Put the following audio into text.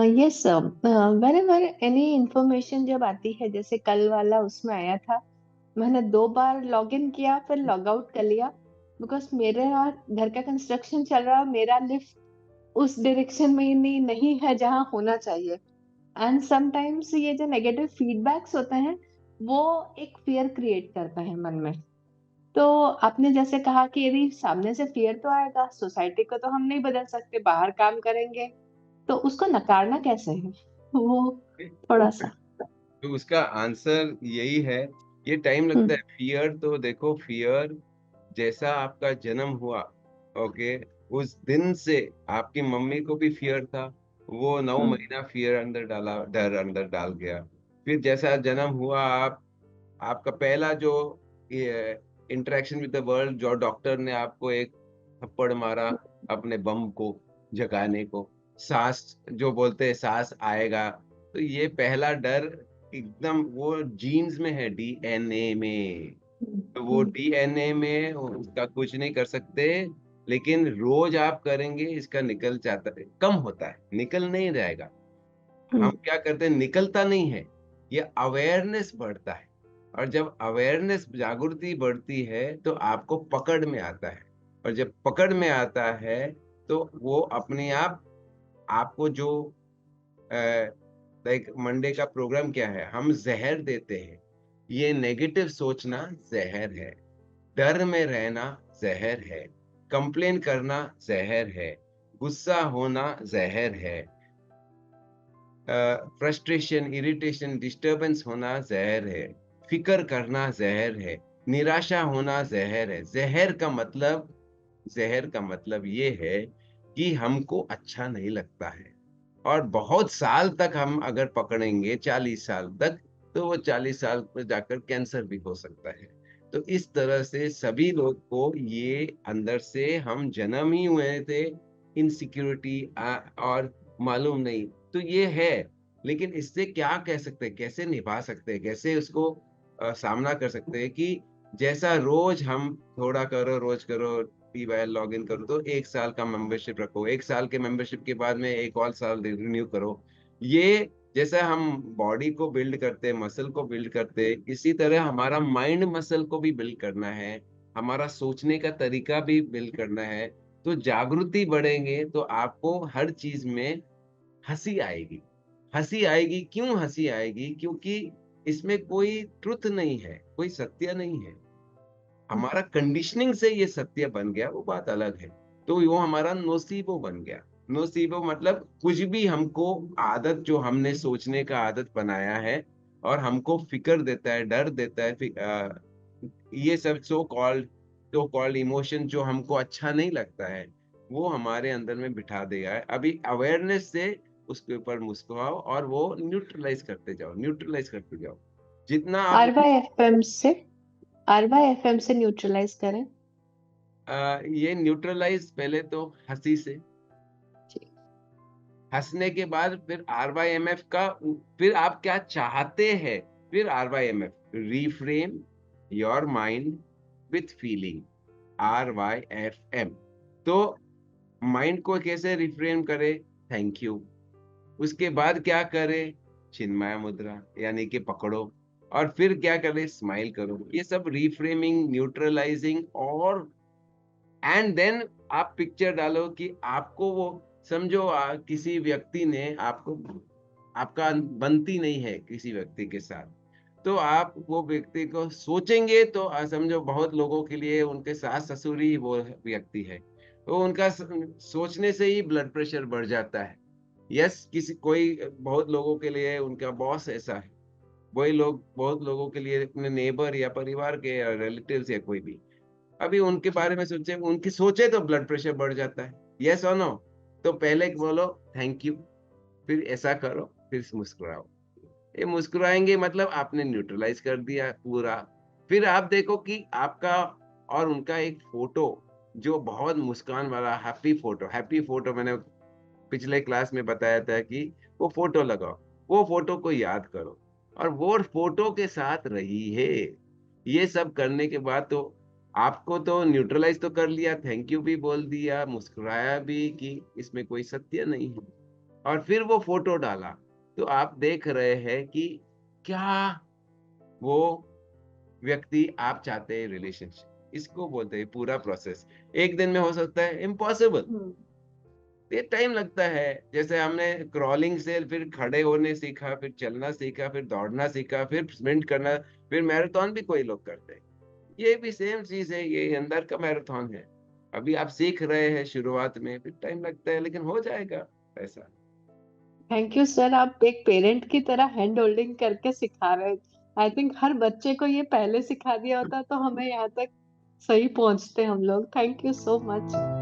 Yes, whenever any information जब आती है, जैसे कल वाला उसमें आया था, मैंने 2 बार लॉग इन किया फिर लॉग आउट कर लिया। बिकॉज मेरे यहाँ घर का कंस्ट्रक्शन चल रहा है, मेरा लिफ्ट उस डायरेक्शन में ही नहीं है जहाँ होना चाहिए। एंड समटाइम्स ये जो नेगेटिव फीडबैक्स होते हैं, वो एक फियर क्रिएट करता है मन में। तो आपने जैसे कहा कि यदि सामने से फियर तो आएगा, सोसाइटी को तो हम नहीं बदल सकते, बाहर काम करेंगे, तो उसको नकारना कैसे है वो थोड़ा सा। तो उसका आंसर यही है। ये टाइम लगता हम्म। है। फियर तो देखो, फियर जैसा आपका जन्म हुआ, ओके, उस दिन से आपकी मम्मी को भी फियर था। वो नौ हम्म। महीना फियर अंदर डाला, डर अंदर डाल गया। फिर जैसा जन्म हुआ, आप आपका पहला जो इंटरेक्शन विद द वर्ल्ड, जो डॉक्टर ने आपको एक थप्पड़ मारा अपने बम को जगाने को, सांस जो बोलते हैं सांस आएगा, तो ये पहला डर एकदम वो जीन्स में है, डीएनए में। तो वो हम्म। डीएनए में उसका कुछ नहीं कर सकते। लेकिन रोज आप करेंगे, इसका निकल जाता है, कम होता है, निकल नहीं जाएगा। हम हम्म। क्या करते हैं, निकलता नहीं है, ये अवेयरनेस बढ़ता है। और जब अवेयरनेस, जागृति बढ़ती है, तो आपको पकड़ में आता है। और जब पकड़ में आता है, तो वो अपने आप आपको जो लाइक मंडे का प्रोग्राम क्या है, हम जहर देते हैं। ये नेगेटिव सोचना जहर है, डर में रहना जहर है, कंप्लेन करना जहर है, गुस्सा होना जहर है, फ्रस्ट्रेशन, इरिटेशन, डिस्टरबेंस होना जहर है, फिक्र करना जहर है, निराशा होना जहर है। जहर का मतलब ये है कि हमको अच्छा नहीं लगता है। और बहुत साल तक हम अगर पकड़ेंगे, 40 साल तक, तो वो 40 साल में जाकर कैंसर भी हो सकता है। तो इस तरह से सभी लोग को ये अंदर से, हम जन्म ही हुए थे इनसिक्योरिटी और मालूम नहीं, तो ये है। लेकिन इससे क्या कह सकते हैं, कैसे निभा सकते हैं, कैसे उसको सामना कर सकते हैं कि जैसा रोज हम थोड़ा करो, रोज करो, टीवाई लॉग इन करो, तो 1 साल का मेंबरशिप रखो, 1 साल के मेंबरशिप के बाद में एक और साल रिन्यू करो। ये जैसा हम बॉडी को बिल्ड करते हैं, मसल को बिल्ड करते हैं, इसी तरह हमारा माइंड मसल को भी बिल्ड करना है, हमारा सोचने का तरीका भी बिल्ड करना है। तो जागृति बढ़ेंगे तो आपको हर चीज में हंसी आएगी। हंसी आएगी, क्यों हंसी आएगी? क्योंकि इसमें कोई ट्रुथ नहीं है, कोई सत्य नहीं है। हमारा कंडीशनिंग से ये सत्य बन गया, वो बात अलग है। तो वो हमारा नोसीबो बन गया। नोसीबो मतलब कुछ भी हमको आदत, जो हमने सोचने का आदत बनाया है, और हमको फिक्र देता है, डर देता है, ये सब सो कॉल्ड इमोशन जो हमको अच्छा नहीं लगता है, वो हमारे अंदर में बिठा दिया है। अभी अवेयरनेस से उसके ऊपर मुस्कुराओ और वो न्यूट्रलाइज करते जाओ, न्यूट्रलाइज करते जाओ। जितना आप RYFM से, RYFM से न्यूट्रलाइज करें। ये न्यूट्रलाइज पहले तो हंसी से, जी। हंसने के बाद फिर RYMF का, फिर आप क्या चाहते हैं, फिर RYMF, reframe your mind with feeling, RYFM। तो माइंड को कैसे रिफ्रेम करे? Thank you. उसके बाद क्या करे? चिन्मय मुद्रा, यानी कि पकड़ो। और फिर क्या करे? स्माइल करो। ये सब रिफ्रेमिंग, न्यूट्रलाइजिंग, और एंड देन आप पिक्चर डालो कि आपको वो, समझो किसी व्यक्ति ने आपको, आपका बनती नहीं है किसी व्यक्ति के साथ, तो आप वो व्यक्ति को सोचेंगे तो समझो बहुत लोगों के लिए उनके सास ससुर ही वो व्यक्ति है, तो उनका सोचने से ही ब्लड प्रेशर बढ़ जाता है। यस, किसी कोई बहुत लोगों के लिए उनका बॉस ऐसा है, वही लोग बहुत लोगों के लिए अपने नेबर या परिवार के या रिलेटिव्स या कोई भी, अभी उनके बारे में सोचे, उनकी सोचे तो ब्लड प्रेशर बढ़ जाता है। यस और नो? तो पहले बोलो थैंक यू, फिर ऐसा करो, फिर मुस्कुराओ। ये मुस्कुराएंगे मतलब आपने न्यूट्रलाइज कर दिया पूरा। फिर आप देखो कि आपका और उनका एक फोटो, जो बहुत मुस्कान वाला हैप्पी फोटो, मैंने पिछले क्लास में बताया था कि वो फोटो लगाओ, वो फोटो को याद करो, और वो फोटो के साथ रही है। ये सब करने के बाद तो आपको तो न्यूट्रलाइज तो कर लिया, थैंक यू भी बोल दिया, मुस्कुराया भी कि इसमें कोई सत्य नहीं है, और फिर वो फ़ोटो डाला, तो आप देख रहे हैं कि क्या वो व्यक्ति आप चाहते हैं रिलेशनशिप, इसको बोलते हैं पूरा प्रोसेस। एक दिन में हो सकता है? इम्पॉसिबल। हुँ, ये टाइम लगता है। जैसे हमने क्रॉलिंग से फिर खड़े होने सीखा, फिर चलना सीखा, फिर दौड़ना सीखा, फिर स्प्रिंट करना, फिर मैराथन भी कोई लोग करते हैं। ये भी सेम चीज़ है, ये अंदर का मैराथन है। अभी आप सीख रहे हैं शुरुआत में, फिर टाइम लगता है लेकिन हो जाएगा ऐसा। थैंक यू सर, आप एक पेरेंट की तरह हैंड होल्डिंग करके सिखा रहे हैं। आई थिंक हर बच्चे को ये पहले सिखा दिया होता तो हमें यहाँ तक सही पहुँचते हम लोग। Thank you so much.